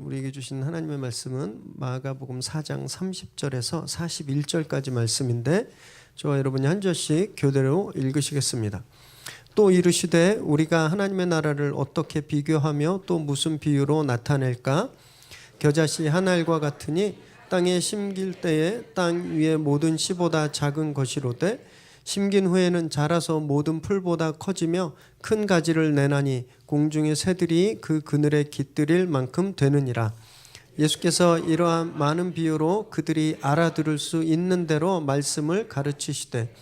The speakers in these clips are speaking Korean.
우리에게 주신 하나님의 말씀은 마가복음 4장 30절에서 41절까지 말씀인데 저와 여러분이 한 절씩 교대로 읽으시겠습니다. 또 이르시되 우리가 하나님의 나라를 어떻게 비교하며 또 무슨 비유로 나타낼까? 겨자씨 한 알과 같으니 땅에 심길 때에 땅 위의 모든 씨보다 작은 것이로되 심긴 후에는 자라서 모든 풀보다 커지며 큰 가지를 내나니 공중의 새들이 그 그늘에 깃들일 만큼 되느니라. 예수께서 이러한 많은 비유로 그들이 알아들을 수 있는 대로 말씀을 가르치시되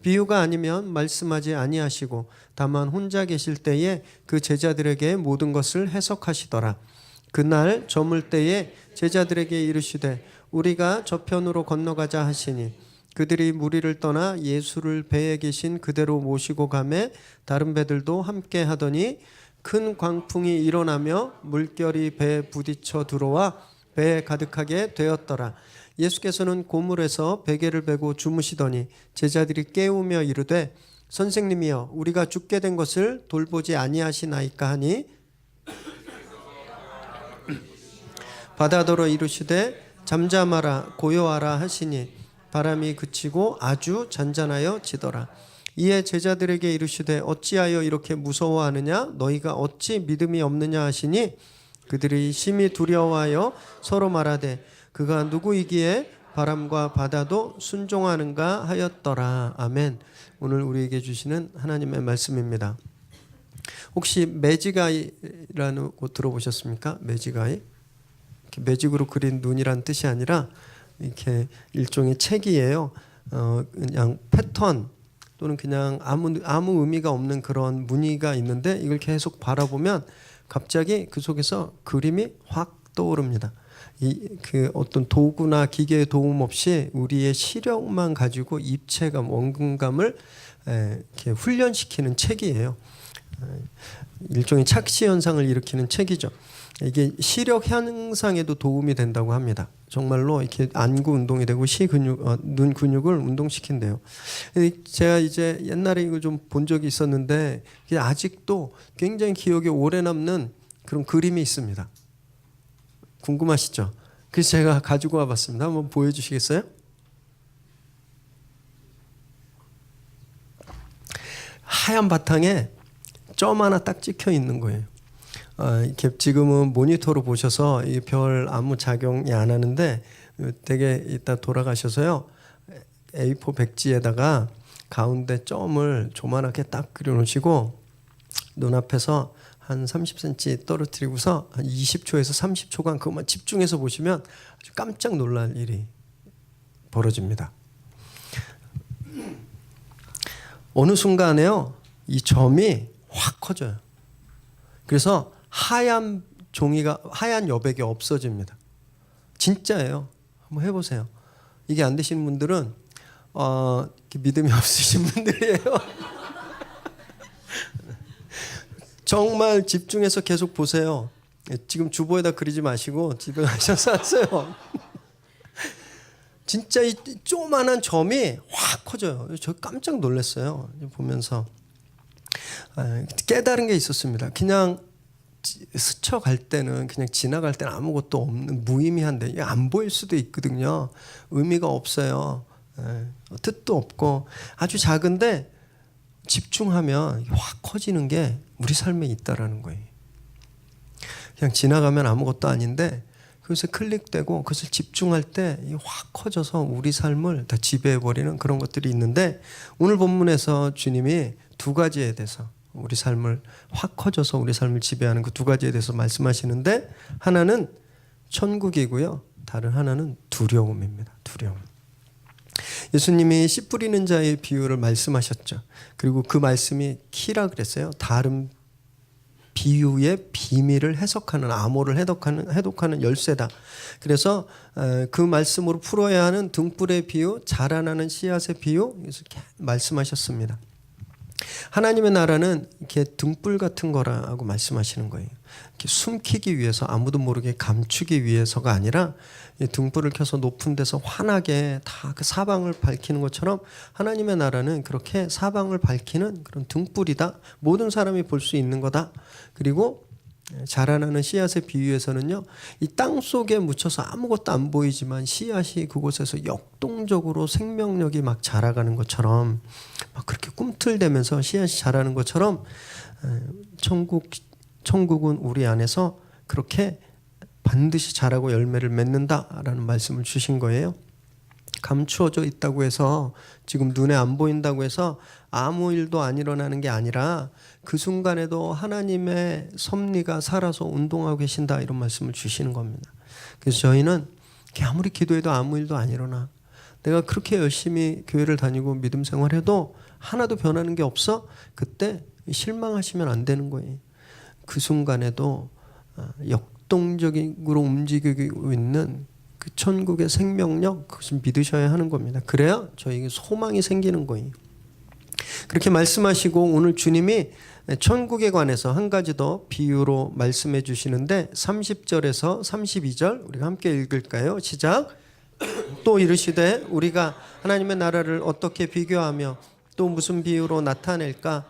비유가 아니면 말씀하지 아니하시고 다만 혼자 계실 때에 그 제자들에게 모든 것을 해석하시더라. 그날 저물 때에 제자들에게 이르시되 우리가 저편으로 건너가자 하시니 그들이 무리를 떠나 예수를 배에 계신 그대로 모시고 가매 다른 배들도 함께 하더니 큰 광풍이 일어나며 물결이 배에 부딪혀 들어와 배에 가득하게 되었더라. 예수께서는 고물에서 베개를 베고 주무시더니 제자들이 깨우며 이르되 선생님이여 우리가 죽게 된 것을 돌보지 아니하시나이까 하니 바다더러 이르시되 잠잠하라 고요하라 하시니 바람이 그치고 아주 잔잔하여 지더라. 이에 제자들에게 이르시되 어찌하여 이렇게 무서워하느냐 너희가 어찌 믿음이 없느냐 하시니 그들이 심히 두려워하여 서로 말하되 그가 누구이기에 바람과 바다도 순종하는가 하였더라. 아멘. 오늘 우리에게 주시는 하나님의 말씀입니다. 혹시 매지가이라는 곳 들어보셨습니까? 매지가이? 매직으로 그린 눈이란 뜻이 아니라 이렇게 일종의 책이에요. 그냥 패턴 또는 그냥 아무 의미가 없는 그런 무늬가 있는데 이걸 계속 바라보면 갑자기 그 속에서 그림이 확 떠오릅니다. 그 어떤 도구나 기계의 도움 없이 우리의 시력만 가지고 입체감, 원근감을 이렇게 훈련시키는 책이에요. 일종의 착시 현상을 일으키는 책이죠. 이게 시력 향상에도 도움이 된다고 합니다. 정말로 이렇게 안구 운동이 되고 눈 근육을 운동시킨대요. 제가 이제 옛날에 이걸 좀 본 적이 있었는데 아직도 굉장히 기억에 오래 남는 그런 그림이 있습니다. 궁금하시죠? 그래서 제가 가지고 와봤습니다. 한번 보여주시겠어요? 하얀 바탕에 점 하나 딱 찍혀 있는 거예요. 이렇게 지금은 모니터로 보셔서 이 별 아무 작용이 안 하는데 되게 이따 돌아가셔서요 A4 백지에다가 가운데 점을 조그맣게 딱 그려놓으시고 눈앞에서 한 30cm 떨어뜨리고서 한 20초에서 30초간 그것만 집중해서 보시면 아주 깜짝 놀랄 일이 벌어집니다. 어느 순간에요 이 점이 확 커져요. 그래서 하얀 여백이 없어집니다. 진짜예요. 한번 해보세요. 이게 안 되시는 분들은 믿음이 없으신 분들이에요. 정말 집중해서 계속 보세요. 지금 주보에다 그리지 마시고 집에 가셔서 하세요. 진짜 이 조그만한 점이 확 커져요. 저 깜짝 놀랐어요. 보면서 깨달은 게 있었습니다. 그냥 스쳐갈 때는 그냥 지나갈 때는 아무것도 없는 무의미한데 안 보일 수도 있거든요. 의미가 없어요. 뜻도 없고 아주 작은데 집중하면 확 커지는 게 우리 삶에 있다라는 거예요. 그냥 지나가면 아무것도 아닌데 그것에 클릭되고 그것을 집중할 때 확 커져서 우리 삶을 다 지배해버리는 그런 것들이 있는데 오늘 본문에서 주님이 두 가지에 대해서 우리 삶을 확 커져서 우리 삶을 지배하는 그 두 가지에 대해서 말씀하시는데 하나는 천국이고요. 다른 하나는 두려움입니다. 두려움. 예수님이 씨 뿌리는 자의 비유를 말씀하셨죠. 그리고 그 말씀이 키라 그랬어요. 다른 비유의 비밀을 해석하는 암호를 해독하는 열쇠다. 그래서 그 말씀으로 풀어야 하는 등불의 비유, 자라나는 씨앗의 비유 이렇게 말씀하셨습니다. 하나님의 나라는 이렇게 등불 같은 거라고 말씀하시는 거예요. 이렇게 숨기기 위해서 아무도 모르게 감추기 위해서가 아니라 등불을 켜서 높은 데서 환하게 다 그 사방을 밝히는 것처럼 하나님의 나라는 그렇게 사방을 밝히는 그런 등불이다. 모든 사람이 볼 수 있는 거다. 그리고 자라나는 씨앗의 비유에서는요, 이 땅 속에 묻혀서 아무것도 안 보이지만 씨앗이 그곳에서 역동적으로 생명력이 막 자라가는 것처럼, 막 그렇게 꿈틀대면서 씨앗이 자라는 것처럼 천국은 우리 안에서 그렇게 반드시 자라고 열매를 맺는다라는 말씀을 주신 거예요. 감추어져 있다고 해서, 지금 눈에 안 보인다고 해서 아무 일도 안 일어나는 게 아니라 그 순간에도 하나님의 섭리가 살아서 운동하고 계신다, 이런 말씀을 주시는 겁니다. 그래서 저희는 아무리 기도해도 아무 일도 안 일어나, 내가 그렇게 열심히 교회를 다니고 믿음 생활해도 하나도 변하는 게 없어? 그때 실망하시면 안 되는 거예요. 그 순간에도 역동적으로 움직이고 있는 그 천국의 생명력, 그것을 믿으셔야 하는 겁니다. 그래야 저에게 소망이 생기는 거예요. 그렇게 말씀하시고 오늘 주님이 천국에 관해서 한 가지 더 비유로 말씀해 주시는데 30절에서 32절 우리가 함께 읽을까요? 시작. 또 이르시되 우리가 하나님의 나라를 어떻게 비교하며 또 무슨 비유로 나타낼까?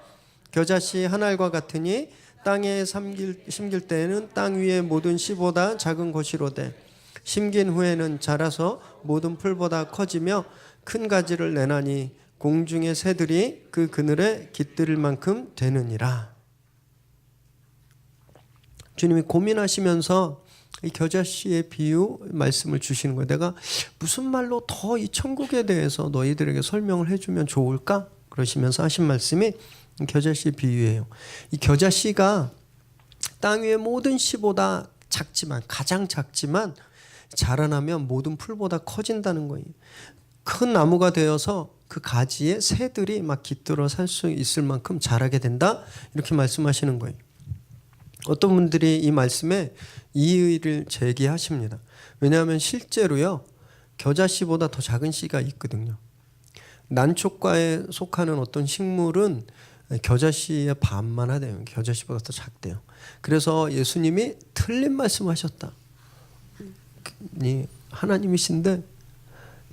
겨자씨 한 알과 같으니 땅에 심길 때에는 땅 위의 모든 씨보다 작은 것이로되 심긴 후에는 자라서 모든 풀보다 커지며 큰 가지를 내나니 공중의 새들이 그 그늘에 깃들일 만큼 되느니라. 주님이 고민하시면서 이 겨자씨의 비유 말씀을 주시는 거예요. 내가 무슨 말로 더 이 천국에 대해서 너희들에게 설명을 해주면 좋을까? 그러시면서 하신 말씀이 겨자씨 비유예요. 이 겨자씨가 땅 위의 모든 씨보다 작지만, 가장 작지만 자라나면 모든 풀보다 커진다는 거예요. 큰 나무가 되어서 그 가지에 새들이 막 깃들어 살 수 있을 만큼 자라게 된다, 이렇게 말씀하시는 거예요. 어떤 분들이 이 말씀에 이의를 제기하십니다. 왜냐하면 실제로요, 겨자씨보다 더 작은 씨가 있거든요. 난초과에 속하는 어떤 식물은 겨자씨의 반만 하대요. 겨자씨보다 더 작대요. 그래서 예수님이 틀린 말씀하셨다. 하나님이신데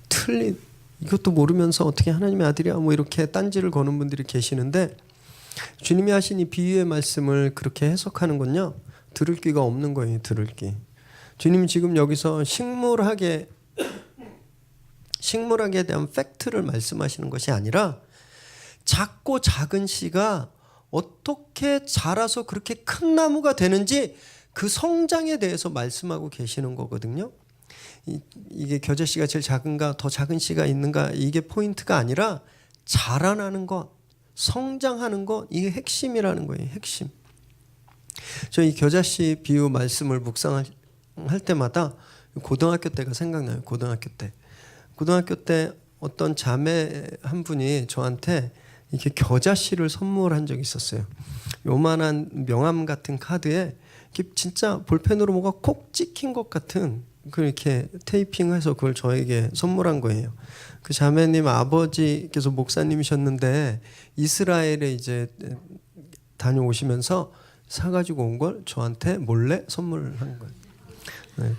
틀린, 이것도 모르면서 어떻게 하나님의 아들이야, 뭐 이렇게 딴지를 거는 분들이 계시는데, 주님이 하신 이 비유의 말씀을 그렇게 해석하는군요. 들을 귀가 없는 거예요. 들을 귀. 주님이 지금 여기서 식물학에 대한 팩트를 말씀하시는 것이 아니라 작고 작은 씨가 어떻게 자라서 그렇게 큰 나무가 되는지 그 성장에 대해서 말씀하고 계시는 거거든요. 이게 겨자씨가 제일 작은가, 더 작은 씨가 있는가, 이게 포인트가 아니라 자라나는 것, 성장하는 것, 이게 핵심이라는 거예요. 핵심. 저 이 겨자씨 비유 말씀을 묵상할 때마다 고등학교 때가 생각나요. 고등학교 때 어떤 자매 한 분이 저한테 이렇게 겨자씨를 선물한 적이 있었어요. 요만한 명함 같은 카드에 진짜 볼펜으로 뭐가 콕 찍힌 것 같은 그렇게 테이핑해서 그걸 저에게 선물한 거예요. 그 자매님 아버지께서 목사님이셨는데 이스라엘에 이제 다녀오시면서 사가지고 온 걸 저한테 몰래 선물한 거예요. 네.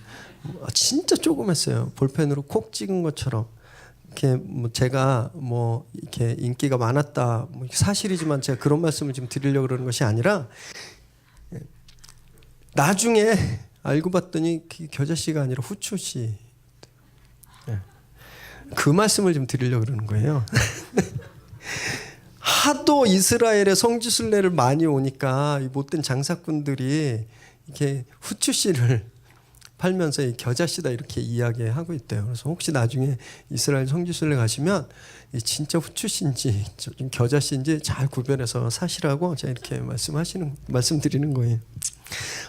진짜 조그맸어요. 볼펜으로 콕 찍은 것처럼. 이렇게 뭐 제가 뭐 이렇게 인기가 많았다, 뭐 사실이지만 제가 그런 말씀을 지금 드리려고 그러는 것이 아니라, 나중에 알고 봤더니 겨자씨가 아니라 후추씨. 그 말씀을 좀 드리려고 그러는 거예요. 하도 이스라엘의 성지순례를 많이 오니까 이 못된 장사꾼들이 이렇게 후추씨를 팔면서 이 겨자씨다 이렇게 이야기하고 있대요. 그래서 혹시 나중에 이스라엘 성지순례 가시면 진짜 후추씨인지 겨자씨인지 잘 구별해서 사시라고 제가 이렇게 말씀드리는 거예요.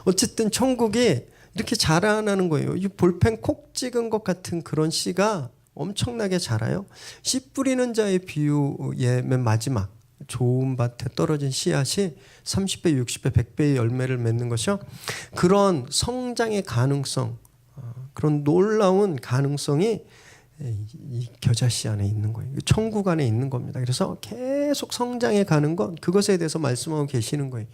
어쨌든 천국이 이렇게 자라나는 거예요. 이 볼펜 콕 찍은 것 같은 그런 씨가 엄청나게 자라요. 씨 뿌리는 자의 비유의 맨 마지막, 좋은 밭에 떨어진 씨앗이 30배, 60배, 100배의 열매를 맺는 것이요. 그런 성장의 가능성, 그런 놀라운 가능성이 이 겨자씨 안에 있는 거예요. 천국 안에 있는 겁니다. 그래서 계속 성장해 가는 것, 그것에 대해서 말씀하고 계시는 거예요.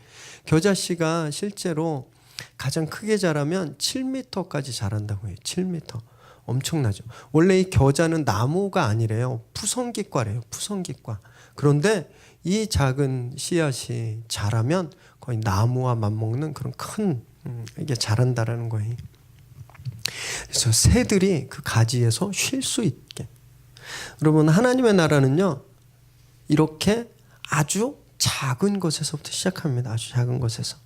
겨자씨가 실제로 가장 크게 자라면 7m까지 자란다고 해요. 7m. 엄청나죠. 원래 이 겨자는 나무가 아니래요. 푸성기과래요. 푸성기과. 그런데 이 작은 씨앗이 자라면 거의 나무와 맞먹는 그런 큰 이게 자란다라는 거예요. 그래서 새들이 그 가지에서 쉴 수 있게. 여러분, 하나님의 나라는요, 이렇게 아주 작은 것에서부터 시작합니다. 아주 작은 것에서.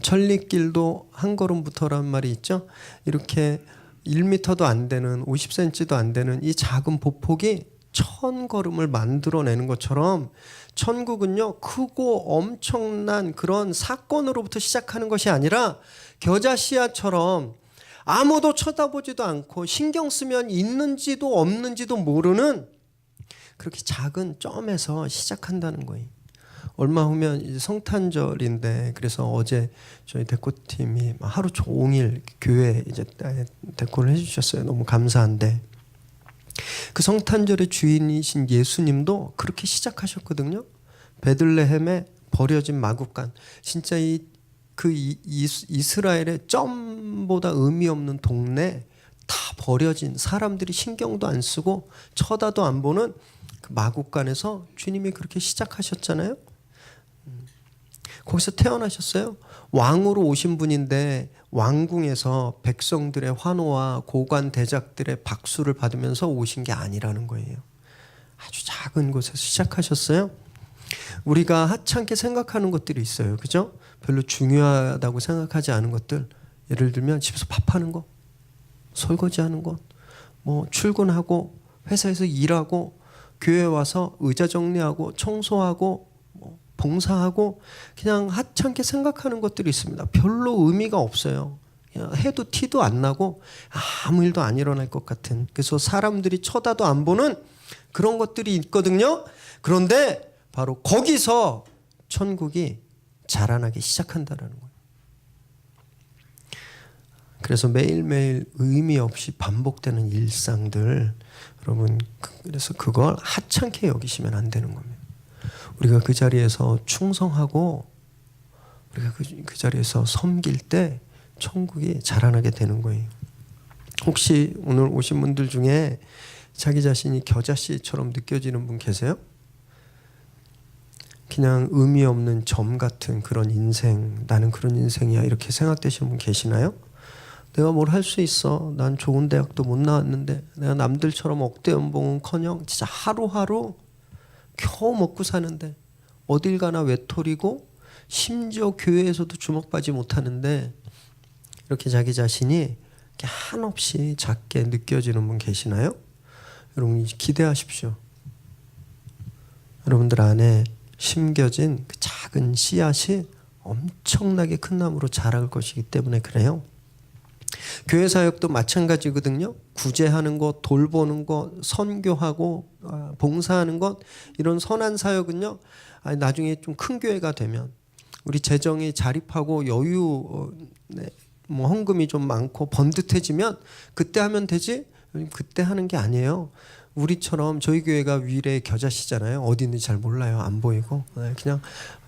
천리길도 한 걸음부터라는 말이 있죠. 이렇게 1m도 안 되는, 50cm도 안 되는 이 작은 보폭이 1000걸음을 만들어내는 것처럼 천국은요, 크고 엄청난 그런 사건으로부터 시작하는 것이 아니라 겨자씨앗처럼 아무도 쳐다보지도 않고 신경 쓰면 있는지도 없는지도 모르는 그렇게 작은 점에서 시작한다는 거예요. 얼마 후면 이제 성탄절인데, 그래서 어제 저희 데코팀이 하루 종일 교회 이제 데코를 해주셨어요. 너무 감사한데, 그 성탄절의 주인이신 예수님도 그렇게 시작하셨거든요. 베들레헴에 버려진 마구간, 진짜 이스라엘의 점보다 의미 없는 동네, 다 버려진, 사람들이 신경도 안 쓰고 쳐다도 안 보는 그 마구간에서 주님이 그렇게 시작하셨잖아요. 거기서 태어나셨어요. 왕으로 오신 분인데 왕궁에서 백성들의 환호와 고관 대작들의 박수를 받으면서 오신 게 아니라는 거예요. 아주 작은 곳에서 시작하셨어요. 우리가 하찮게 생각하는 것들이 있어요. 그죠? 별로 중요하다고 생각하지 않은 것들. 예를 들면 집에서 밥하는 거, 설거지하는 것, 뭐 출근하고 회사에서 일하고 교회 와서 의자 정리하고 청소하고 뭐 봉사하고, 그냥 하찮게 생각하는 것들이 있습니다. 별로 의미가 없어요. 그냥 해도 티도 안 나고 아무 일도 안 일어날 것 같은, 그래서 사람들이 쳐다도 안 보는 그런 것들이 있거든요. 그런데 바로 거기서 천국이 자라나기 시작한다는 거예요. 그래서 매일매일 의미 없이 반복되는 일상들, 여러분, 그래서 그걸 하찮게 여기시면 안 되는 겁니다. 우리가 그 자리에서 충성하고 우리가 그 자리에서 섬길 때 천국이 자라나게 되는 거예요. 혹시 오늘 오신 분들 중에 자기 자신이 겨자씨처럼 느껴지는 분 계세요? 그냥 의미 없는 점 같은 그런 인생, 나는 그런 인생이야, 이렇게 생각되시는 분 계시나요? 내가 뭘 할 수 있어, 난 좋은 대학도 못 나왔는데, 내가 남들처럼 억대 연봉은커녕 진짜 하루하루 겨우 먹고 사는데, 어딜 가나 외톨이고 심지어 교회에서도 주목받지 못하는데, 이렇게 자기 자신이 한없이 작게 느껴지는 분 계시나요? 여러분, 기대하십시오. 여러분들 안에 심겨진 그 작은 씨앗이 엄청나게 큰 나무로 자랄 것이기 때문에 그래요. 교회 사역도 마찬가지거든요. 구제하는 것, 돌보는 것, 선교하고 봉사하는 것, 이런 선한 사역은요, 나중에 좀 큰 교회가 되면, 우리 재정이 자립하고 여유, 뭐 헌금이 좀 많고 번듯해지면 그때 하면 되지, 그때 하는 게 아니에요. 우리처럼 저희 교회가 위례 겨자씨잖아요. 어디 있는지 잘 몰라요. 안 보이고 그냥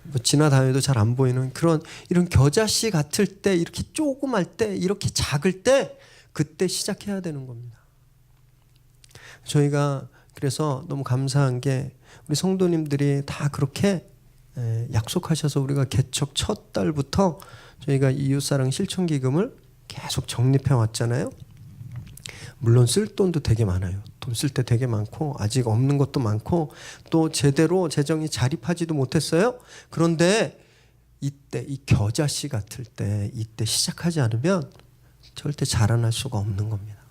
뭐 지나다녀도 잘 안 보이는 그런, 이런 겨자씨 같을 때, 이렇게 조그말 때, 이렇게 작을 때, 그때 시작해야 되는 겁니다. 저희가 그래서 너무 감사한 게, 우리 성도님들이 다 그렇게 약속하셔서 우리가 개척 첫 달부터 저희가 이웃사랑 실천기금을 계속 적립해 왔잖아요. 물론 쓸 돈도 되게 많아요. 돈 쓸 때 되게 많고 아직 없는 것도 많고 또 제대로 재정이 자립하지도 못했어요. 그런데 이때, 이 겨자씨 같을 때, 이때 시작하지 않으면 절대 자라날 수가 없는 겁니다.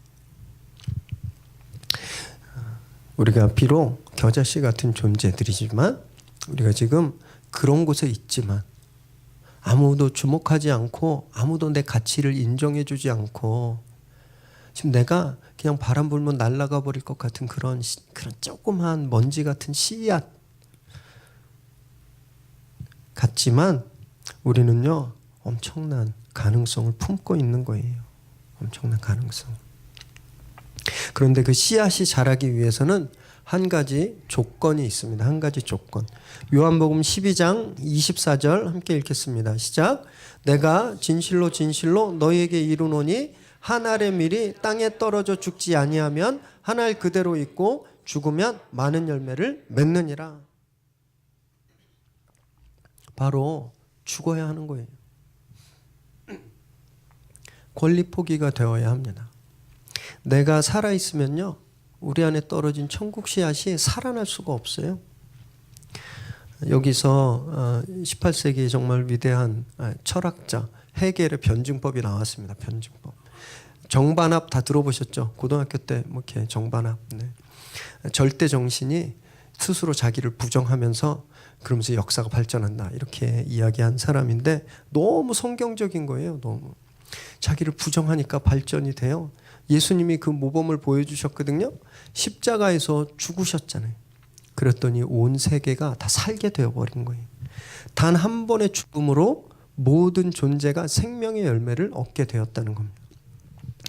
우리가 비록 겨자씨 같은 존재들이지만, 우리가 지금 그런 곳에 있지만, 아무도 주목하지 않고 아무도 내 가치를 인정해주지 않고, 지금 내가 그냥 바람 불면 날아가 버릴 것 같은 그런 조그만 먼지 같은 씨앗 같지만, 우리는요 엄청난 가능성을 품고 있는 거예요. 엄청난 가능성. 그런데 그 씨앗이 자라기 위해서는 한 가지 조건이 있습니다. 한 가지 조건. 요한복음 12장 24절 함께 읽겠습니다. 시작. 내가 진실로 진실로 너희에게 이르노니 한 알의 밀이 땅에 떨어져 죽지 아니하면 한 알 그대로 있고 죽으면 많은 열매를 맺느니라. 바로 죽어야 하는 거예요. 권리 포기가 되어야 합니다. 내가 살아있으면요, 우리 안에 떨어진 천국 씨앗이 살아날 수가 없어요. 여기서 18세기에 정말 위대한 철학자 헤겔의 변증법이 나왔습니다. 변증법. 정반합 다 들어보셨죠? 고등학교 때 뭐 이렇게 정반합. 네. 절대 정신이 스스로 자기를 부정하면서 그러면서 역사가 발전한다, 이렇게 이야기한 사람인데 너무 성경적인 거예요. 너무 자기를 부정하니까 발전이 돼요. 예수님이 그 모범을 보여주셨거든요. 십자가에서 죽으셨잖아요. 그랬더니 온 세계가 다 살게 되어버린 거예요. 단 한 번의 죽음으로 모든 존재가 생명의 열매를 얻게 되었다는 겁니다.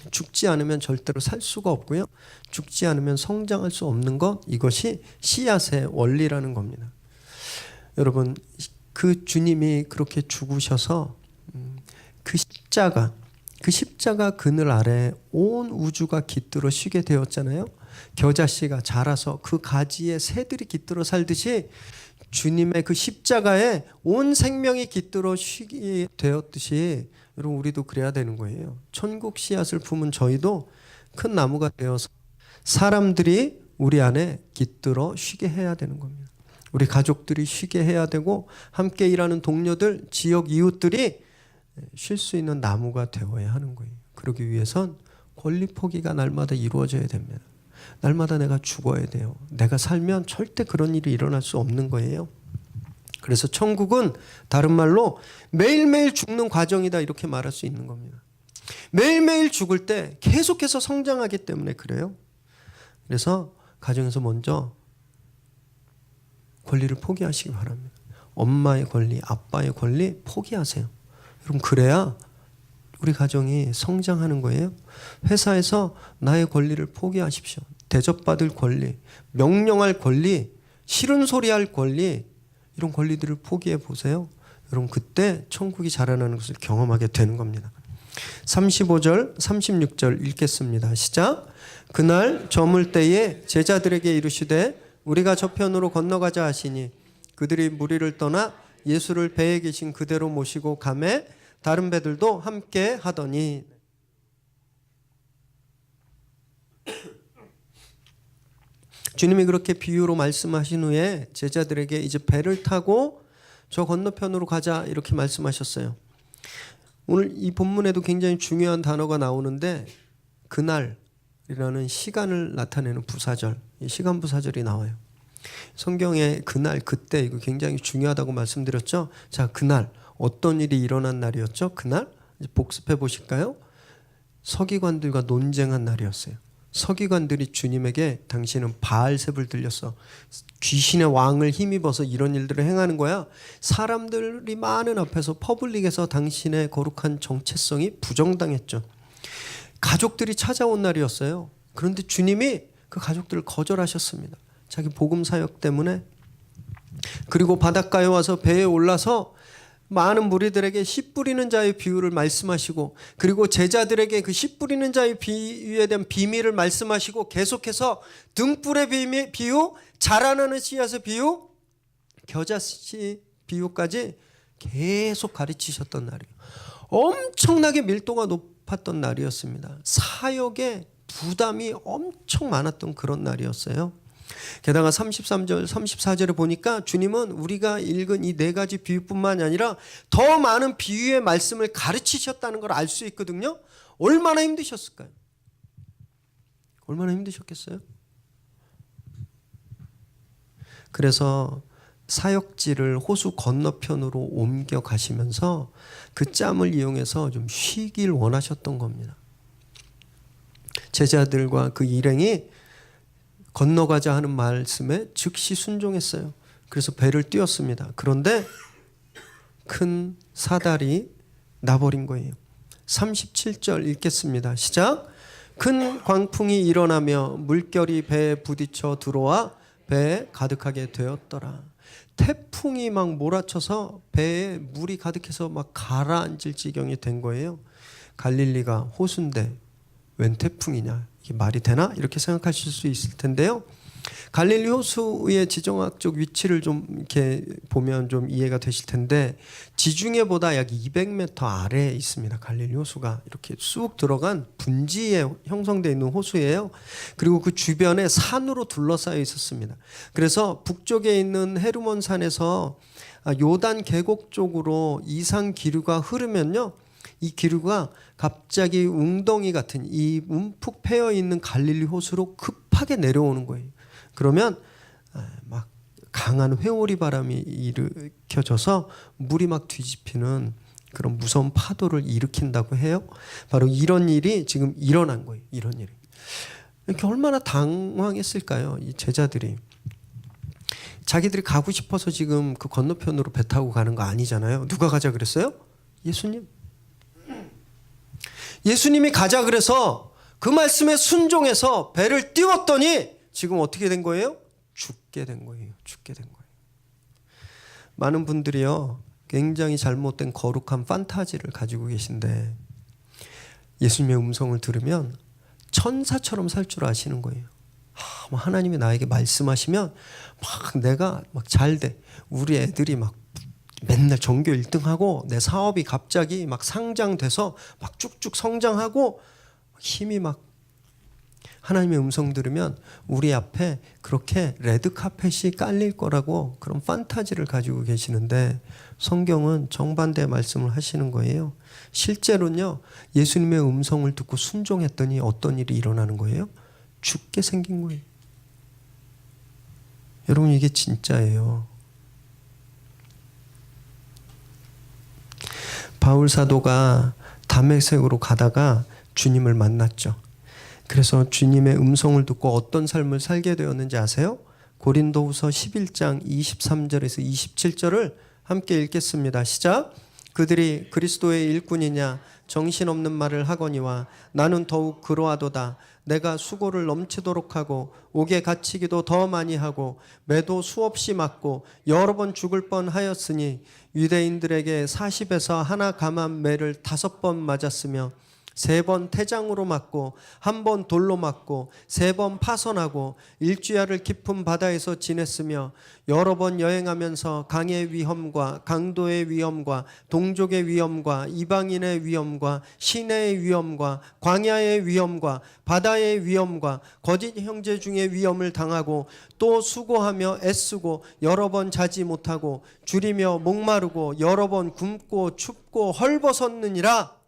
죽지 않으면 절대로 살 수가 없고요. 죽지 않으면 성장할 수 없는 것, 이것이 씨앗의 원리라는 겁니다. 여러분, 그 주님이 그렇게 죽으셔서 그 십자가 그늘 아래 온 우주가 깃들어 쉬게 되었잖아요. 겨자씨가 자라서 그 가지에 새들이 깃들어 살듯이 주님의 그 십자가에 온 생명이 깃들어 쉬게 되었듯이 여러분, 우리도 그래야 되는 거예요. 천국 씨앗을 품은 저희도 큰 나무가 되어서 사람들이 우리 안에 깃들어 쉬게 해야 되는 겁니다. 우리 가족들이 쉬게 해야 되고, 함께 일하는 동료들, 지역 이웃들이 쉴 수 있는 나무가 되어야 하는 거예요. 그러기 위해선 권리 포기가 날마다 이루어져야 됩니다. 날마다 내가 죽어야 돼요. 내가 살면 절대 그런 일이 일어날 수 없는 거예요. 그래서 천국은 다른 말로 매일매일 죽는 과정이다, 이렇게 말할 수 있는 겁니다. 매일매일 죽을 때 계속해서 성장하기 때문에 그래요. 그래서 가정에서 먼저 권리를 포기하시기 바랍니다. 엄마의 권리, 아빠의 권리 포기하세요. 여러분, 그래야 우리 가정이 성장하는 거예요. 회사에서 나의 권리를 포기하십시오. 대접받을 권리, 명령할 권리, 싫은 소리 할 권리, 이런 권리들을 포기해 보세요. 여러분, 그때 천국이 자라나는 것을 경험하게 되는 겁니다. 35절, 36절 읽겠습니다. 시작. 그날 저물 때에 제자들에게 이르시되 우리가 저편으로 건너가자 하시니 그들이 무리를 떠나 예수를 배에 계신 그대로 모시고 가매 다른 배들도 함께 하더니. 주님이 그렇게 비유로 말씀하신 후에 제자들에게 이제 배를 타고 저 건너편으로 가자, 이렇게 말씀하셨어요. 오늘 이 본문에도 굉장히 중요한 단어가 나오는데, 그날이라는 시간을 나타내는 부사절, 시간 부사절이 나와요. 성경에 그날, 그때, 이거 굉장히 중요하다고 말씀드렸죠. 자, 그날 어떤 일이 일어난 날이었죠? 그날 이제 복습해 보실까요? 서기관들과 논쟁한 날이었어요. 서기관들이 주님에게 당신은 바알셉을 들렸어, 귀신의 왕을 힘입어서 이런 일들을 행하는 거야. 사람들이 많은 앞에서 퍼블릭에서 당신의 거룩한 정체성이 부정당했죠. 가족들이 찾아온 날이었어요. 그런데 주님이 그 가족들을 거절하셨습니다. 자기 복음 사역 때문에. 그리고 바닷가에 와서 배에 올라서 많은 무리들에게 씨 뿌리는 자의 비유를 말씀하시고, 그리고 제자들에게 그 씨 뿌리는 자의 비유에 대한 비밀을 말씀하시고, 계속해서 등불의 비유, 자라나는 씨앗의 비유, 겨자씨 비유까지 계속 가르치셨던 날이에요. 엄청나게 밀도가 높았던 날이었습니다. 사역에 부담이 엄청 많았던 그런 날이었어요. 게다가 33절, 34절에 보니까 주님은 우리가 읽은 이 네 가지 비유뿐만이 아니라 더 많은 비유의 말씀을 가르치셨다는 걸 알 수 있거든요. 얼마나 힘드셨을까요? 얼마나 힘드셨겠어요? 그래서 사역지를 호수 건너편으로 옮겨 가시면서 그 짬을 이용해서 좀 쉬길 원하셨던 겁니다. 제자들과 그 일행이 건너가자 하는 말씀에 즉시 순종했어요. 그래서 배를 띄웠습니다. 그런데 큰 사달이 나버린 거예요. 37절 읽겠습니다. 시작. 큰 광풍이 일어나며 물결이 배에 부딪혀 들어와 배에 가득하게 되었더라. 태풍이 막 몰아쳐서 배에 물이 가득해서 막 가라앉을 지경이 된 거예요. 갈릴리가 호수인데 웬 태풍이냐, 이게 말이 되나? 이렇게 생각하실 수 있을 텐데요. 갈릴리 호수의 지정학적 위치를 좀 이렇게 보면 좀 이해가 되실 텐데, 지중해보다 약 200m 아래에 있습니다. 갈릴리 호수가 이렇게 쑥 들어간 분지에 형성되어 있는 호수예요. 그리고 그 주변에 산으로 둘러싸여 있었습니다. 그래서 북쪽에 있는 헤르몬 산에서 요단 계곡 쪽으로 이상 기류가 흐르면요, 이 기류가 갑자기 웅덩이 같은 이 움푹 패여 있는 갈릴리 호수로 급하게 내려오는 거예요. 그러면 막 강한 회오리 바람이 일으켜져서 물이 막 뒤집히는 그런 무서운 파도를 일으킨다고 해요. 바로 이런 일이 지금 일어난 거예요. 이런 일이. 이렇게 얼마나 당황했을까요? 이 제자들이. 자기들이 가고 싶어서 지금 그 건너편으로 배 타고 가는 거 아니잖아요. 누가 가자 그랬어요? 예수님. 예수님이 가자 그래서 그 말씀에 순종해서 배를 띄웠더니 지금 어떻게 된 거예요? 죽게 된 거예요. 죽게 된 거예요. 많은 분들이요, 굉장히 잘못된 거룩한 판타지를 가지고 계신데 예수님의 음성을 들으면 천사처럼 살 줄 아시는 거예요. 하나님이 나에게 말씀하시면 막 내가 막 잘 돼. 우리 애들이 막 맨날 전교 1등하고 내 사업이 갑자기 막 상장돼서 막 쭉쭉 성장하고 힘이 막, 하나님의 음성 들으면 우리 앞에 그렇게 레드카펫이 깔릴 거라고 그런 판타지를 가지고 계시는데, 성경은 정반대의 말씀을 하시는 거예요. 실제로는요, 예수님의 음성을 듣고 순종했더니 어떤 일이 일어나는 거예요? 죽게 생긴 거예요. 여러분, 이게 진짜예요. 바울 사도가 다메섹으로 가다가 주님을 만났죠. 그래서 주님의 음성을 듣고 어떤 삶을 살게 되었는지 아세요? 고린도후서 11장 23절에서 27절을 함께 읽겠습니다. 시작. 그들이 그리스도의 일꾼이냐 정신없는 말을 하거니와 나는 더욱 그러하도다. 내가 수고를 넘치도록 하고 옥에 갇히기도 더 많이 하고 매도 수없이 맞고 여러 번 죽을 뻔하였으니 유대인들에게 40에서 하나 감한 매를 5번 맞았으며 3번 태장으로 맞고 1번 돌로 맞고 3번 파선하고 일주야를 깊은 바다에서 지냈으며 여러 번 여행하면서 강의 위험과 강도의 위험과 동족의 위험과 이방인의 위험과 시내의 위험과 광야의 위험과 바다의 위험과 거짓 형제 중의 위험을 당하고 또 수고하며 애쓰고 여러 번 자지 못하고 줄이며 목마르고 여러 번 굶고 춥고 헐벗었느니라.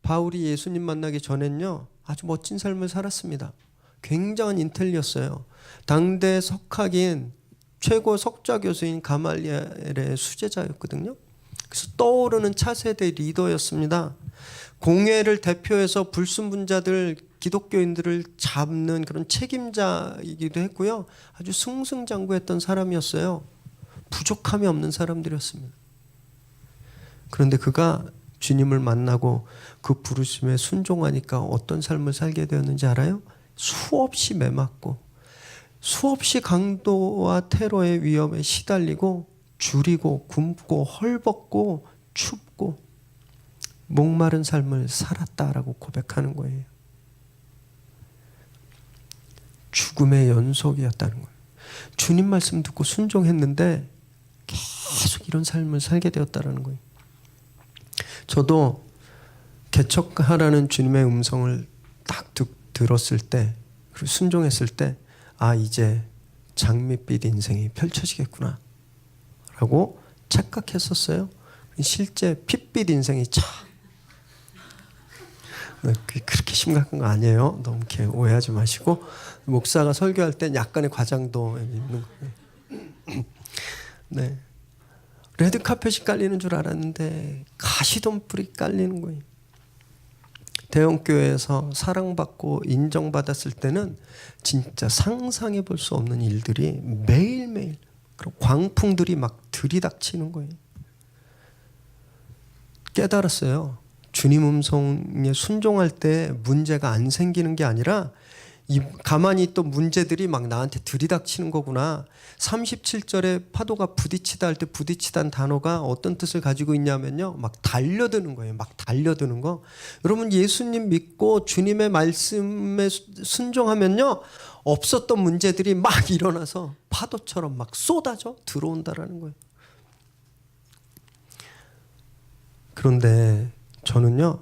바울이 예수님 만나기 전엔요, 아주 멋진 삶을 살았습니다. 굉장한 인텔리였어요. 당대 석학인 최고 석좌 교수인 가말리엘의 수제자였거든요. 그래서 떠오르는 차세대 리더였습니다. 공회를 대표해서 불순분자들, 기독교인들을 잡는 그런 책임자이기도 했고요. 아주 승승장구했던 사람이었어요. 부족함이 없는 사람들이었습니다. 그런데 그가 주님을 만나고 그 부르심에 순종하니까 어떤 삶을 살게 되었는지 알아요? 수없이 매맞고 수없이 강도와 테러의 위험에 시달리고 줄이고 굶고 헐벗고 춥고 목마른 삶을 살았다라고 고백하는 거예요. 죽음의 연속이었다는 거예요. 주님 말씀 듣고 순종했는데 계속 이런 삶을 살게 되었다는 거예요. 저도 개척하라는 주님의 음성을 딱 들었을 때, 그리고 순종했을 때, 아, 이제 장밋빛 인생이 펼쳐지겠구나 라고 착각했었어요. 실제 핏빛 인생이 그렇게 심각한 거 아니에요. 너무 이렇게 오해하지 마시고, 목사가 설교할 땐 약간의 과장도 있는 거예요. 네. 레드카펫이 깔리는 줄 알았는데 가시덤불이 깔리는 거예요. 대형교회에서 사랑받고 인정받았을 때는 진짜 상상해 볼 수 없는 일들이 매일매일, 그리고 광풍들이 막 들이닥치는 거예요. 깨달았어요. 주님 음성에 순종할 때 문제가 안 생기는 게 아니라 가만히 있던 문제들이 막 나한테 들이닥치는 거구나. 37절에 파도가 부딪히다 할 때 부딪히다는 단어가 어떤 뜻을 가지고 있냐면요, 막 달려드는 거예요. 막 달려드는 거. 여러분, 예수님 믿고 주님의 말씀에 순종하면요, 없었던 문제들이 막 일어나서 파도처럼 막 쏟아져 들어온다라는 거예요. 그런데 저는요,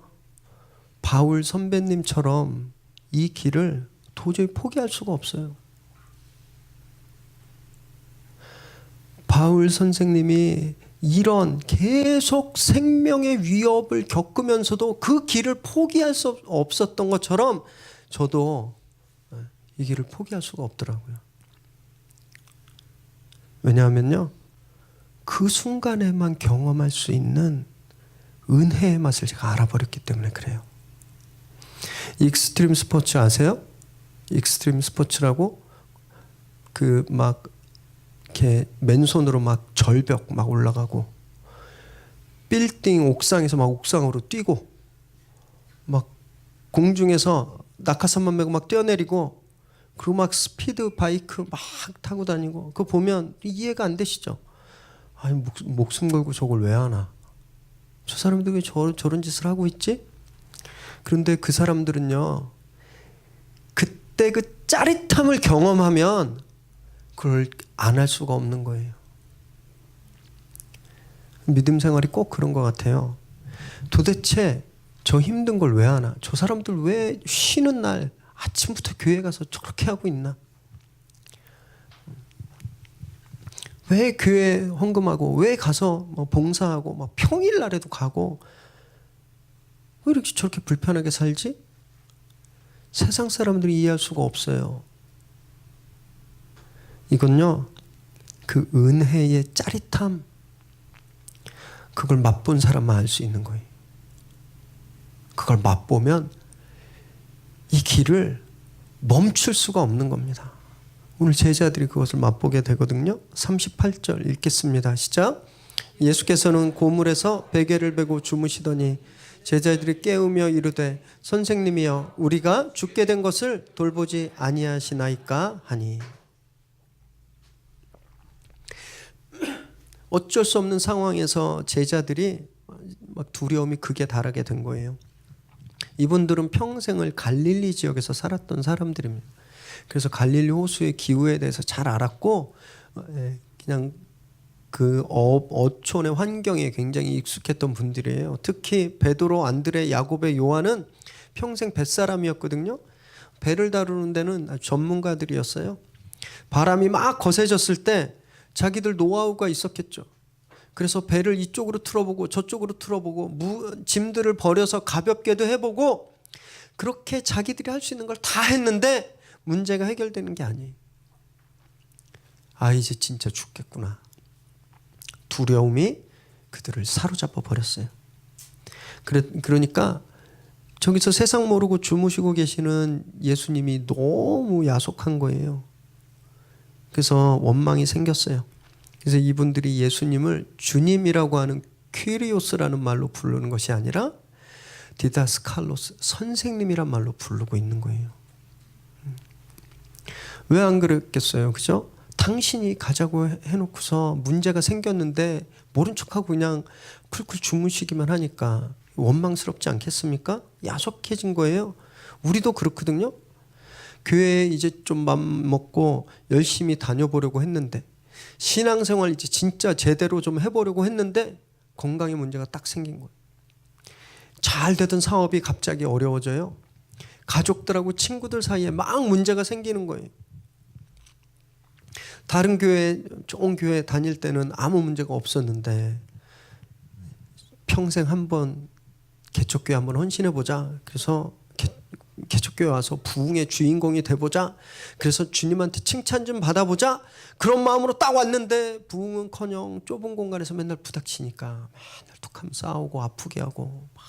바울 선배님처럼 이 길을 도저히 포기할 수가 없어요. 바울 선생님이 이런 계속 생명의 위협을 겪으면서도 그 길을 포기할 수 없었던 것처럼 저도 이 길을 포기할 수가 없더라고요. 왜냐하면요, 그 순간에만 경험할 수 있는 은혜의 맛을 제가 알아버렸기 때문에 그래요. 익스트림 스포츠 아세요? 익스트림 스포츠라고 그 막 이렇게 맨손으로 막 절벽 막 올라가고 빌딩 옥상에서 막 옥상으로 뛰고 막 공중에서 낙하산만 메고 막 뛰어내리고 그리고 막 스피드 바이크 막 타고 다니고 그거 보면 이해가 안 되시죠? 아니 목숨 걸고 저걸 왜 하나? 저 사람들 왜 저런 짓을 하고 있지? 그런데 그 사람들은요, 그때 그 짜릿함을 경험하면 그걸 안 할 수가 없는 거예요. 믿음 생활이 꼭 그런 것 같아요. 도대체 저 힘든 걸 왜 하나? 저 사람들 왜 쉬는 날 아침부터 교회 가서 저렇게 하고 있나? 왜 교회 헌금하고 왜 가서 뭐 봉사하고 막 평일날에도 가고 왜 이렇게 저렇게 불편하게 살지? 세상 사람들이 이해할 수가 없어요. 이건요, 그 은혜의 짜릿함, 그걸 맛본 사람만 알 수 있는 거예요. 그걸 맛보면 이 길을 멈출 수가 없는 겁니다. 오늘 제자들이 그것을 맛보게 되거든요. 38절 읽겠습니다. 시작. 예수께서는 고물에서 베개를 베고 주무시더니 제자들이 깨우며 이르되 선생님이여 우리가 죽게 된 것을 돌보지 아니하시나이까 하니. 어쩔 수 없는 상황에서 제자들이 막 두려움이 극에 달하게 된 거예요. 이분들은 평생을 갈릴리 지역에서 살았던 사람들입니다. 그래서 갈릴리 호수의 기후에 대해서 잘 알았고 그냥 그 어촌의 환경에 굉장히 익숙했던 분들이에요. 특히 베드로, 안드레, 야고베, 요한은 평생 뱃사람이었거든요. 배를 다루는 데는 아주 전문가들이었어요. 바람이 막 거세졌을 때 자기들 노하우가 있었겠죠. 그래서 배를 이쪽으로 틀어보고 저쪽으로 틀어보고 짐들을 버려서 가볍게도 해보고 그렇게 자기들이 할 수 있는 걸 다 했는데 문제가 해결되는 게 아니에요. 아, 이제 진짜 죽겠구나. 두려움이 그들을 사로잡아 버렸어요. 그러니까 저기서 세상 모르고 주무시고 계시는 예수님이 너무 야속한 거예요. 그래서 원망이 생겼어요. 그래서 이분들이 예수님을 주님이라고 하는 퀴리오스라는 말로 부르는 것이 아니라 디다스칼로스, 선생님이란 말로 부르고 있는 거예요. 왜 안 그랬겠어요? 그죠? 당신이 가자고 해놓고서 문제가 생겼는데 모른 척하고 그냥 쿨쿨 주무시기만 하니까 원망스럽지 않겠습니까? 야속해진 거예요. 우리도 그렇거든요. 교회에 이제 좀 맘 먹고 열심히 다녀보려고 했는데 신앙생활 이제 진짜 제대로 좀 해보려고 했는데 건강에 문제가 딱 생긴 거예요. 잘 되던 사업이 갑자기 어려워져요. 가족들하고 친구들 사이에 막 문제가 생기는 거예요. 다른 교회, 좋은 교회 다닐 때는 아무 문제가 없었는데 평생 한번 개척교회 한번 헌신해보자. 그래서 개척교회 와서 부흥의 주인공이 돼보자. 그래서 주님한테 칭찬 좀 받아보자. 그런 마음으로 딱 왔는데 부흥은커녕 좁은 공간에서 맨날 부닥치니까 맨날 툭하면 싸우고 아프게 하고 막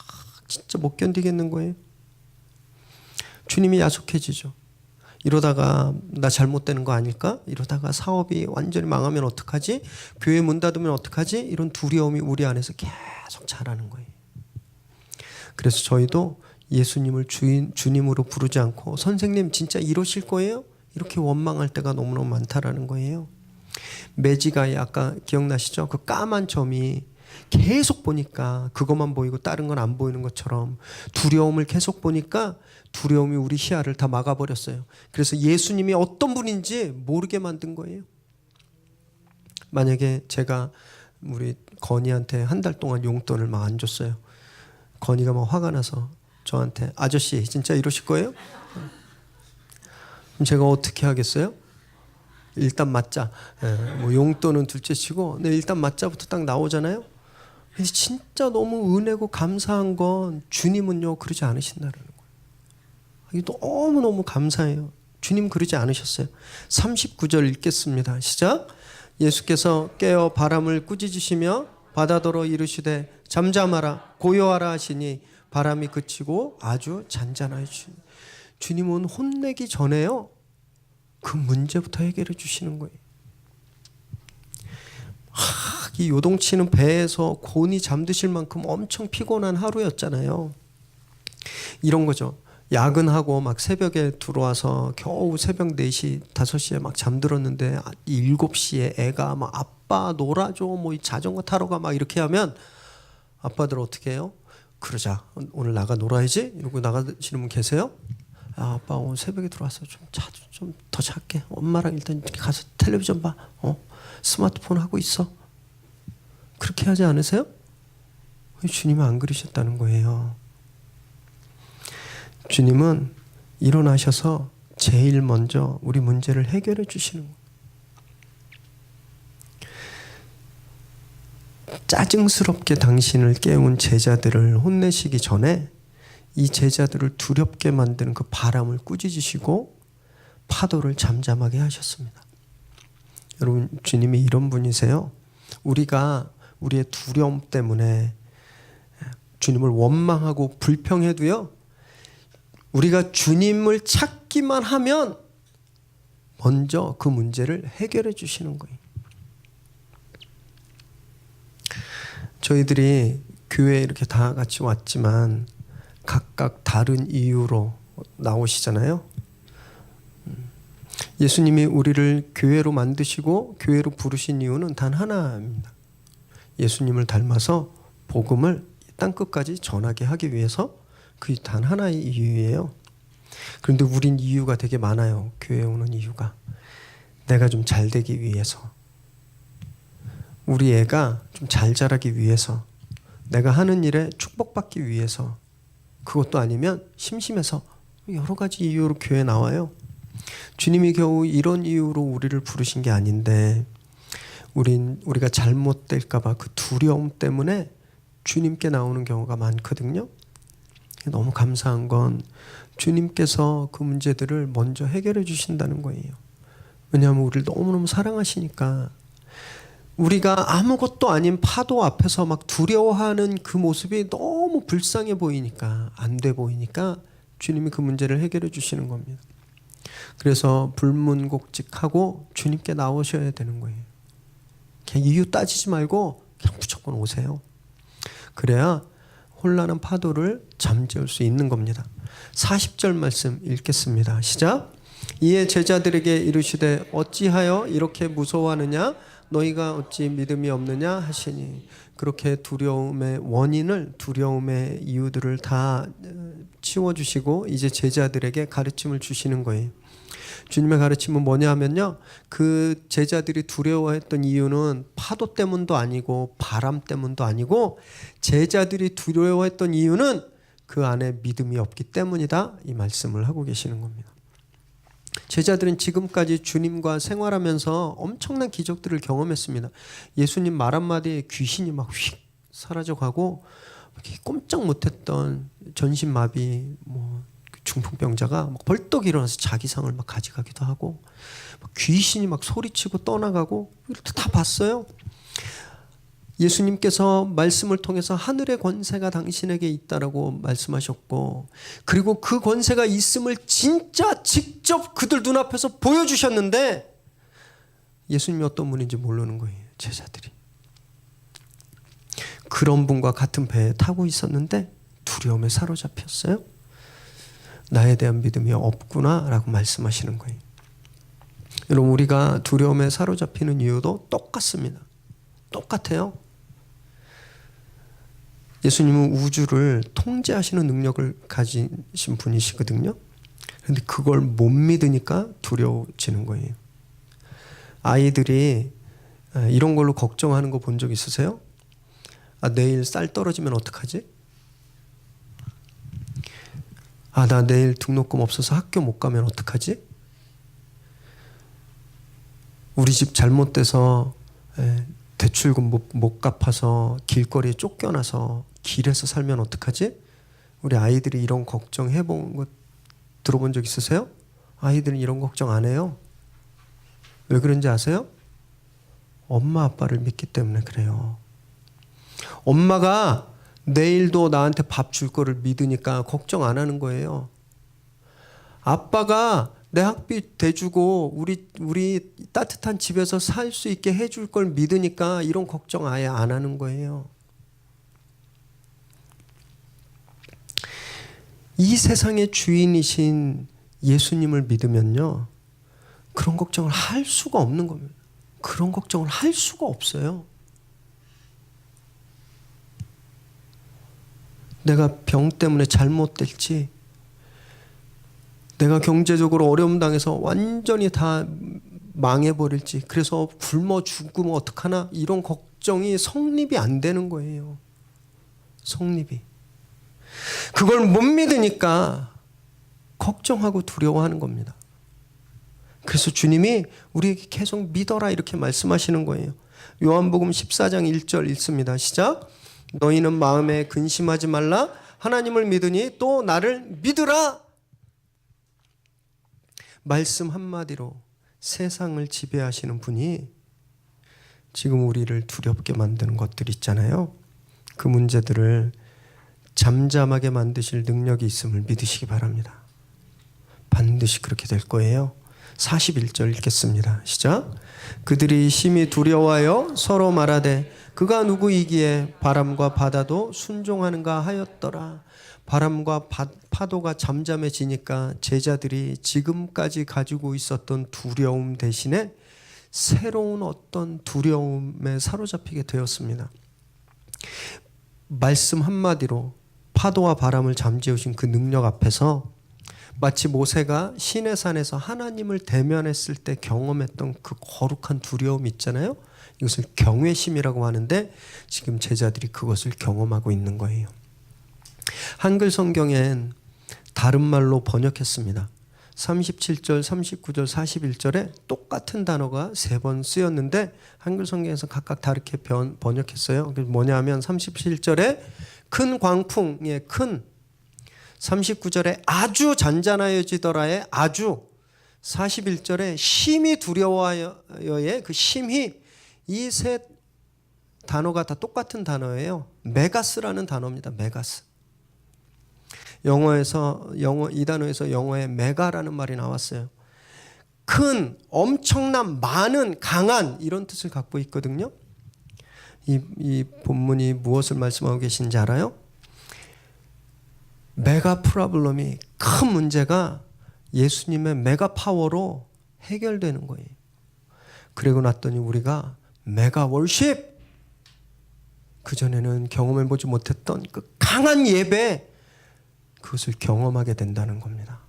진짜 못 견디겠는 거예요. 주님이 야속해지죠. 이러다가 나 잘못되는 거 아닐까? 이러다가 사업이 완전히 망하면 어떡하지? 교회 문 닫으면 어떡하지? 이런 두려움이 우리 안에서 계속 자라는 거예요. 그래서 저희도 예수님을 주님으로 부르지 않고 선생님 진짜 이러실 거예요? 이렇게 원망할 때가 너무너무 많다라는 거예요. 매지가에 아까 기억나시죠? 그 까만 점이 계속 보니까 그것만 보이고 다른 건 안 보이는 것처럼 두려움을 계속 보니까 두려움이 우리 시야를 다 막아버렸어요. 그래서 예수님이 어떤 분인지 모르게 만든 거예요. 만약에 제가 우리 건이한테 한 달 동안 용돈을 막 안 줬어요. 건이가 막 화가 나서 저한테 아저씨 진짜 이러실 거예요? 그럼 제가 어떻게 하겠어요? 일단 맞자. 뭐 용돈은 둘째치고 근데 일단 맞자부터 딱 나오잖아요. 근데 진짜 너무 은혜고 감사한 건 주님은요 그러지 않으신다는 거예요. 이게 너무너무 감사해요. 주님 그러지 않으셨어요. 39절 읽겠습니다. 시작. 예수께서 깨어 바람을 꾸짖으시며 바다더러 이르시되 잠잠하라 고요하라 하시니 바람이 그치고 아주 잔잔하여 주시니 주님은 혼내기 전에요 그 문제부터 해결해 주시는 거예요. 이 요동치는 배에서 곤히 잠드실 만큼 엄청 피곤한 하루였잖아요. 이런 거죠. 야근하고 막 새벽에 들어와서 겨우 새벽 4시, 5시에 막 잠들었는데 7시에 애가 막 아빠 놀아줘 뭐 자전거 타러 가 막 이렇게 하면 아빠들 어떻게 해요? 그러자 오늘 나가 놀아야지 이러고 나가시는 분 계세요? 아, 아빠 오늘 새벽에 들어와서 좀 더 잘게. 엄마랑 일단 가서 텔레비전 봐. 스마트폰 하고 있어. 그렇게 하지 않으세요? 주님은 안 그러셨다는 거예요. 주님은 일어나셔서 제일 먼저 우리 문제를 해결해 주시는 거예요. 짜증스럽게 당신을 깨운 제자들을 혼내시기 전에 이 제자들을 두렵게 만드는 그 바람을 꾸짖으시고 파도를 잠잠하게 하셨습니다. 여러분 주님이 이런 분이세요. 우리가 우리의 두려움 때문에 주님을 원망하고 불평해도요. 우리가 주님을 찾기만 하면 먼저 그 문제를 해결해 주시는 거예요. 저희들이 교회에 이렇게 다 같이 왔지만 각각 다른 이유로 나오시잖아요. 예수님이 우리를 교회로 만드시고 교회로 부르신 이유는 단 하나입니다. 예수님을 닮아서 복음을 땅끝까지 전하게 하기 위해서 그게 단 하나의 이유예요. 그런데 우린 이유가 되게 많아요. 교회에 오는 이유가. 내가 좀 잘 되기 위해서. 우리 애가 좀 잘 자라기 위해서. 내가 하는 일에 축복받기 위해서. 그것도 아니면 심심해서 여러 가지 이유로 교회에 나와요. 주님이 겨우 이런 이유로 우리를 부르신 게 아닌데 우리가 잘못될까 봐 그 두려움 때문에 주님께 나오는 경우가 많거든요. 너무 감사한 건 주님께서 그 문제들을 먼저 해결해 주신다는 거예요. 왜냐하면 우리를 너무너무 사랑하시니까. 우리가 아무것도 아닌 파도 앞에서 막 두려워하는 그 모습이 너무 불쌍해 보이니까, 안 돼 보이니까 주님이 그 문제를 해결해 주시는 겁니다. 그래서 불문곡직하고 주님께 나오셔야 되는 거예요. 그냥 이유 따지지 말고 그냥 무조건 오세요. 그래야 혼란한 파도를 잠재울 수 있는 겁니다. 40절 말씀 읽겠습니다. 시작. 이에 제자들에게 이르시되 어찌하여 이렇게 무서워하느냐? 너희가 어찌 믿음이 없느냐 하시니. 그렇게 두려움의 원인을, 두려움의 이유들을 다 치워주시고 이제 제자들에게 가르침을 주시는 거예요. 주님의 가르침은 뭐냐 하면요, 그 제자들이 두려워했던 이유는 파도 때문도 아니고 바람 때문도 아니고 제자들이 두려워했던 이유는 그 안에 믿음이 없기 때문이다, 이 말씀을 하고 계시는 겁니다. 제자들은 지금까지 주님과 생활하면서 엄청난 기적들을 경험했습니다. 예수님 말 한마디에 귀신이 막 휙 사라져가고 꼼짝 못했던 전신마비, 중풍병자가 막 벌떡 일어나서 자기 상을 막 가져가기도 하고, 막 귀신이 막 소리치고 떠나가고, 이렇게 다 봤어요. 예수님께서 말씀을 통해서 하늘의 권세가 당신에게 있다라고 말씀하셨고, 그리고 그 권세가 있음을 진짜 직접 그들 눈앞에서 보여주셨는데 예수님이 어떤 분인지 모르는 거예요. 제자들이 그런 분과 같은 배에 타고 있었는데 두려움에 사로잡혔어요. 나에 대한 믿음이 없구나라고 말씀하시는 거예요. 여러분, 우리가 두려움에 사로잡히는 이유도 똑같습니다. 똑같아요. 예수님은 우주를 통제하시는 능력을 가지신 분이시거든요. 그런데 그걸 못 믿으니까 두려워지는 거예요. 아이들이 이런 걸로 걱정하는 거 본 적 있으세요? 내일 쌀 떨어지면 어떡하지? 나 내일 등록금 없어서 학교 못 가면 어떡하지? 우리 집 잘못돼서 대출금 못 갚아서 길거리에 쫓겨나서 길에서 살면 어떡하지? 우리 아이들이 이런 걱정 해본 거 들어본 적 있으세요? 아이들은 이런 걱정 안 해요. 왜 그런지 아세요? 엄마 아빠를 믿기 때문에 그래요. 엄마가 내일도 나한테 밥 줄 거를 믿으니까 걱정 안 하는 거예요. 아빠가 내 학비 대주고 우리 따뜻한 집에서 살 수 있게 해줄 걸 믿으니까 이런 걱정 아예 안 하는 거예요. 이 세상의 주인이신 예수님을 믿으면요, 그런 걱정을 할 수가 없는 겁니다. 그런 걱정을 할 수가 없어요. 내가 병 때문에 잘못될지, 내가 경제적으로 어려움 당해서 완전히 다 망해버릴지, 그래서 굶어 죽으면 어떡하나, 이런 걱정이 성립이 안 되는 거예요. 성립이. 그걸 못 믿으니까 걱정하고 두려워하는 겁니다. 그래서 주님이 우리에게 계속 믿어라 이렇게 말씀하시는 거예요. 요한복음 14장 1절 읽습니다. 시작. 너희는 마음에 근심하지 말라. 하나님을 믿으니 또 나를 믿으라. 말씀 한마디로 세상을 지배하시는 분이 지금 우리를 두렵게 만드는 것들 있잖아요. 그 문제들을 잠잠하게 만드실 능력이 있음을 믿으시기 바랍니다. 반드시 그렇게 될 거예요. 41절 읽겠습니다. 시작. 그들이 심히 두려워하여 서로 말하되 그가 누구이기에 바람과 바다도 순종하는가 하였더라. 바람과 파도가 잠잠해지니까 제자들이 지금까지 가지고 있었던 두려움 대신에 새로운 어떤 두려움에 사로잡히게 되었습니다. 말씀 한마디로 파도와 바람을 잠재우신 그 능력 앞에서 마치 모세가 시내산에서 하나님을 대면했을 때 경험했던 그 거룩한 두려움 있잖아요. 이것을 경외심이라고 하는데 지금 제자들이 그것을 경험하고 있는 거예요. 한글 성경엔 다른 말로 번역했습니다. 37절, 39절, 41절에 똑같은 단어가 3번 쓰였는데 한글 성경에서 각각 다르게 번역했어요. 뭐냐면 37절에 큰 광풍의 큰, 39절에 아주 잔잔하여지더라의 아주, 41절에 심히 두려워하여의 그 심히, 이 세 단어가 다 똑같은 단어예요. 메가스라는 단어입니다. 메가스. 이 단어에서 영어에 메가라는 말이 나왔어요. 큰, 엄청난, 많은, 강한 이런 뜻을 갖고 있거든요. 이 본문이 무엇을 말씀하고 계신지 알아요? 메가 프로블럼이, 큰 문제가 예수님의 메가 파워로 해결되는 거예요. 그리고 났더니 우리가 메가 월십, 그전에는 경험해보지 못했던 그 강한 예배, 그것을 경험하게 된다는 겁니다.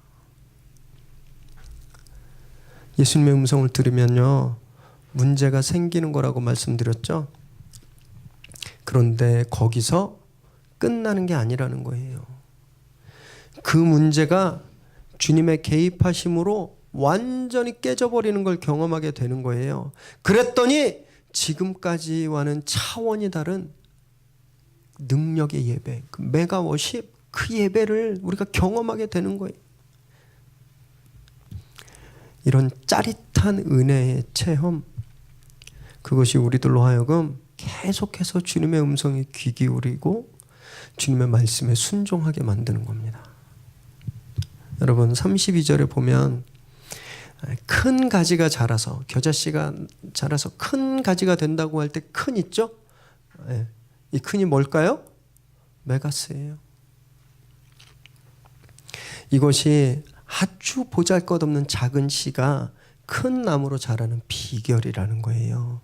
예수님의 음성을 들으면요, 문제가 생기는 거라고 말씀드렸죠. 그런데 거기서 끝나는 게 아니라는 거예요. 그 문제가 주님의 개입하심으로 완전히 깨져버리는 걸 경험하게 되는 거예요. 그랬더니 지금까지와는 차원이 다른 능력의 예배, 그 메가워십, 그 예배를 우리가 경험하게 되는 거예요. 이런 짜릿한 은혜의 체험, 그것이 우리들로 하여금 계속해서 주님의 음성에 귀 기울이고 주님의 말씀에 순종하게 만드는 겁니다. 여러분, 32절에 보면 큰 가지가 자라서, 겨자씨가 자라서 큰 가지가 된다고 할 때 큰 있죠? 이 큰이 뭘까요? 메가스예요. 이것이 아주 보잘것없는 작은 씨가 큰 나무로 자라는 비결이라는 거예요.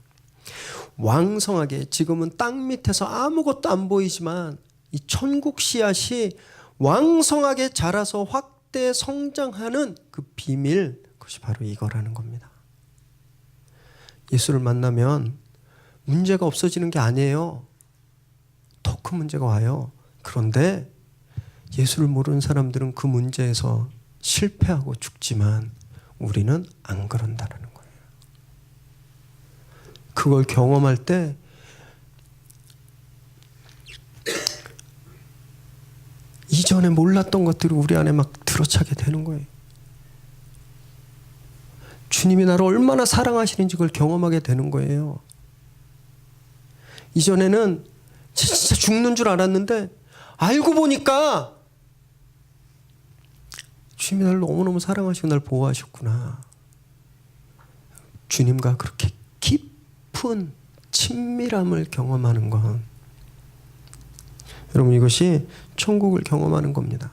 왕성하게, 지금은 땅 밑에서 아무것도 안 보이지만 이 천국 씨앗이 왕성하게 자라서 확대 성장하는 그 비밀, 그것이 바로 이거라는 겁니다. 예수를 만나면 문제가 없어지는 게 아니에요. 더 큰 문제가 와요. 그런데 예수를 모르는 사람들은 그 문제에서 실패하고 죽지만 우리는 안 그런다는 거예요. 그걸 경험할 때 이전에 몰랐던 것들이 우리 안에 막 들어차게 되는 거예요. 주님이 나를 얼마나 사랑하시는지 그걸 경험하게 되는 거예요. 이전에는 진짜 죽는 줄 알았는데 알고 보니까 주님이 나를 너무너무 사랑하시고 날 보호하셨구나. 주님과 그렇게 깊은 친밀함을 경험하는 건, 여러분, 이것이 천국을 경험하는 겁니다.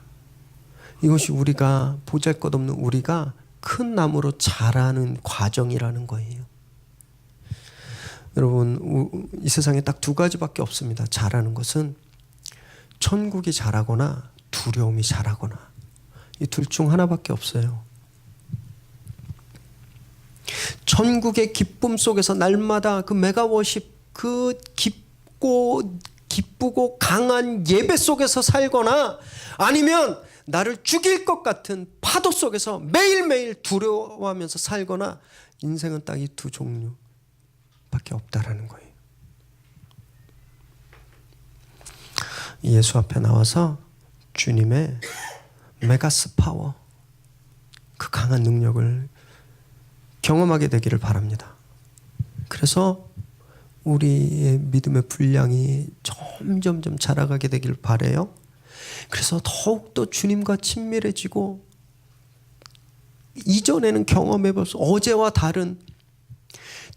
이것이 우리가, 보잘것없는 우리가 큰 나무로 자라는 과정이라는 거예요. 여러분, 이 세상에 딱 두 가지밖에 없습니다. 자라는 것은 천국이 자라거나 두려움이 자라거나, 이 둘 중 하나밖에 없어요. 천국의 기쁨 속에서 날마다 그 메가워십, 그 기쁘고 강한 예배 속에서 살거나, 아니면 나를 죽일 것 같은 파도 속에서 매일매일 두려워하면서 살거나, 인생은 딱 이 두 종류밖에 없다라는 거예요. 예수 앞에 나와서 주님의 메가스 파워, 그 강한 능력을 경험하게 되기를 바랍니다. 그래서 우리의 믿음의 분량이 점점점 자라가게 되기를 바라요. 그래서 더욱더 주님과 친밀해지고, 이전에는 경험해봐서 어제와 다른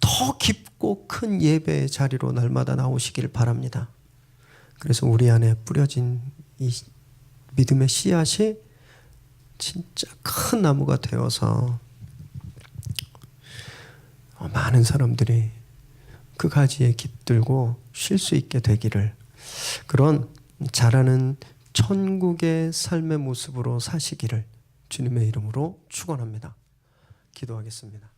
더 깊고 큰 예배의 자리로 날마다 나오시길 바랍니다. 그래서 우리 안에 뿌려진 이 믿음의 씨앗이 진짜 큰 나무가 되어서 많은 사람들이 그 가지에 깃들고 쉴 수 있게 되기를, 그런 자라는 천국의 삶의 모습으로 사시기를 주님의 이름으로 축원합니다. 기도하겠습니다.